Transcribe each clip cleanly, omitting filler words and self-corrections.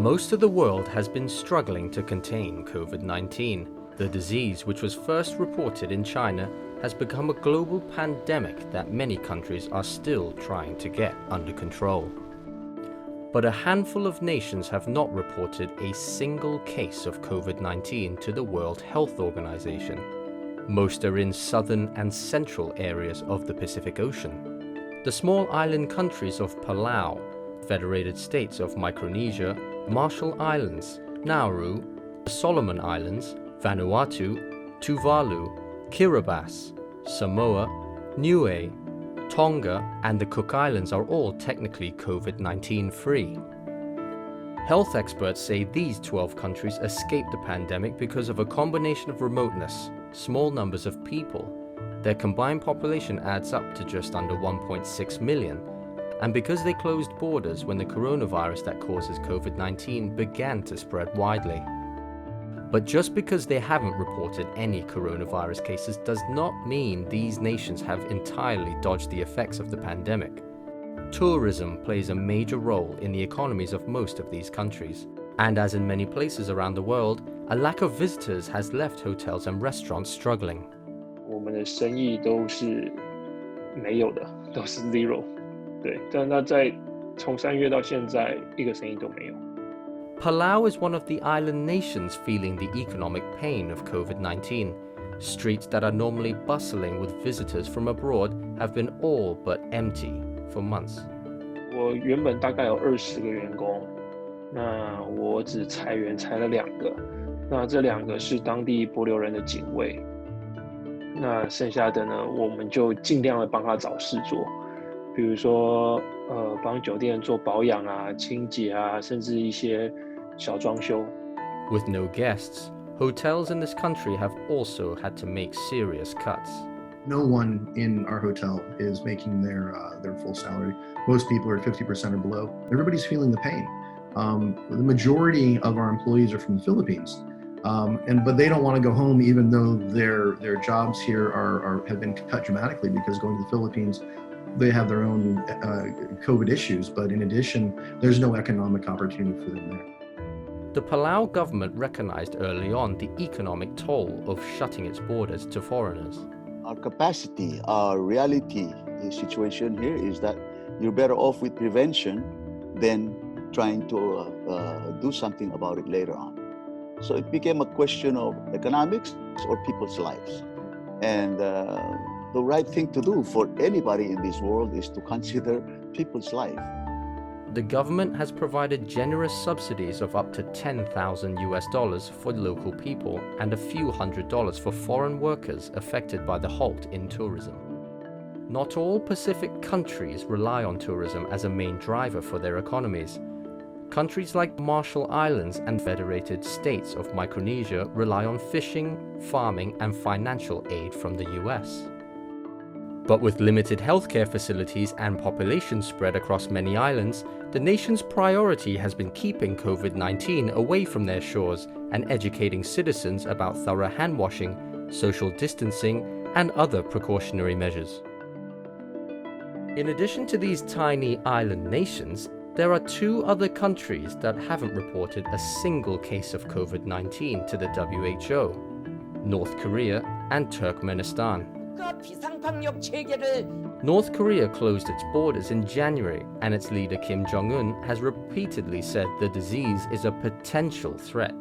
Most of the world has been struggling to contain COVID-19. The disease, which was first reported in China, has become a global pandemic that many countries are still trying to get under control. But a handful of nations have not reported a single case of COVID-19 to the World Health Organization. Most are in southern and central areas of the Pacific Ocean. The small island countries of Palau, Federated States of Micronesia, Marshall Islands, Nauru, the Solomon Islands, Vanuatu, Tuvalu, Kira-bas, Samoa, Niue, Tonga, and the Cook Islands are all technically COVID-19 free. Health experts say these 12 countries escaped the pandemic because of a combination of remoteness, small numbers of people. Their combined population adds up to just under 1.6 million, and because they closed borders when the coronavirus that causes COVID-19 began to spread widely. But just because they haven't reported any coronavirus cases does not mean these nations have entirely dodged the effects of the pandemic. Tourism plays a major role in the economies of most of these countries. And as in many places around the world, a lack of visitors has left hotels and restaurants struggling. 我们的生意都是没有的，都是 zero。对，但那从3月到现在，一个生意都没有。Palau is one of the island nations feeling the economic pain of COVID-19. Streets that are normally bustling with visitors from abroad have been all but empty for months. 我原本大概有20个员工，那我只裁了2个，那这2个是当地帛琉人的警卫，那剩下的呢，我们就尽量的帮他找事做。比如说，帮酒店做保养啊、清洁啊，甚至一些小装修。With no guests, hotels in this country have also had to make serious cuts. No one in our hotel is making their full salary. Most people are 50% or below. Everybody's feeling the pain. The majority of our employees are from the Philippines, but they don't want to go home, even though their jobs here have been cut dramatically because going to the Philippines, they have their own COVID issues, but in addition, there's no economic opportunity for them there. The Palau government recognized early on the economic toll of shutting its borders to foreigners. Our capacity, our reality, the situation here is that you're better off with prevention than trying to do something about it later on. So it became a question of economics or people's lives. And the right thing to do for anybody in this world is to consider people's life. The government has provided generous subsidies of up to $10,000 for local people and a few $100s for foreign workers affected by the halt in tourism. Not all Pacific countries rely on tourism as a main driver for their economies. Countries like Marshall Islands and Federated States of Micronesia rely on fishing, farming, and financial aid from the US. But with limited healthcare facilities and population spread across many islands, the nation's priority has been keeping COVID-19 away from their shores and educating citizens about thorough hand washing, social distancing, and other precautionary measures. In addition to these tiny island nations, there are 2 other countries that haven't reported a single case of COVID-19 to the WHO: North Korea and Turkmenistan. North Korea closed its borders in January, and its leader Kim Jong-un has repeatedly said the disease is a potential threat.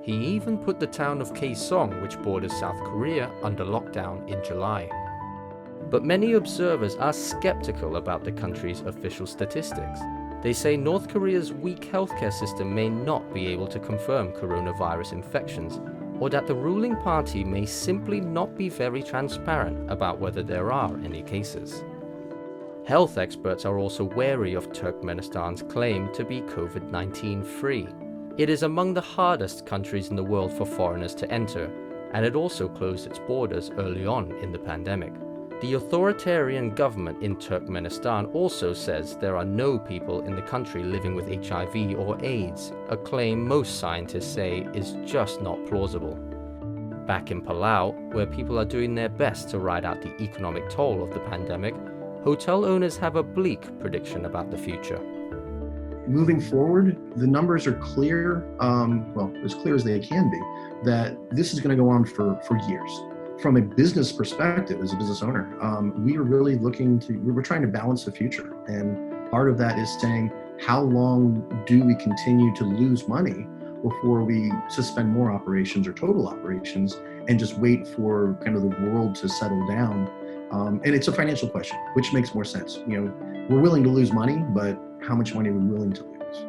He even put the town of Kaesong, which borders South Korea, under lockdown in July. But many observers are skeptical about the country's official statistics. They say North Korea's weak healthcare system may not be able to confirm coronavirus infections, or that the ruling party may simply not be very transparent about whether there are any cases. Health experts are also wary of Turkmenistan's claim to be COVID-19 free. It is among the hardest countries in the world for foreigners to enter, and it also closed its borders early on in the pandemic. The authoritarian government in Turkmenistan also says there are no people in the country living with HIV or AIDS, a claim most scientists say is just not plausible. Back in Palau, where people are doing their best to ride out the economic toll of the pandemic, hotel owners have a bleak prediction about the future. moving forward, the numbers are clear, well, as clear as they can be, that this is going to go on for years. From a business perspective, as a business owner, we are really we're trying to balance the future. And part of that is saying, how long do we continue to lose money before we suspend more operations or total operations and just wait for kind of the world to settle down? And it's a financial question, which makes more sense. We're willing to lose money, but how much money are we willing to lose?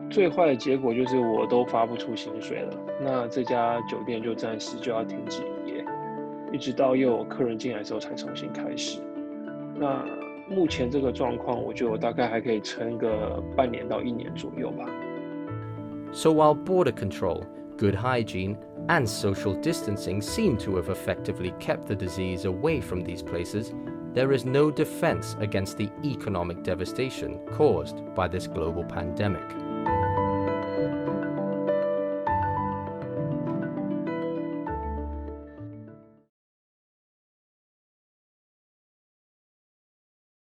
最坏的结果就是我都发不出薪水了，那这家酒店就暂时就要停止营业，一直到又有客人进来之后才重新开始。那目前这个状况，我觉得我大概还可以撑个半年到1年左右吧。So while border control, good hygiene, and social distancing seem to have effectively kept the disease away from these places, there is no defense against the economic devastation caused by this global pandemic.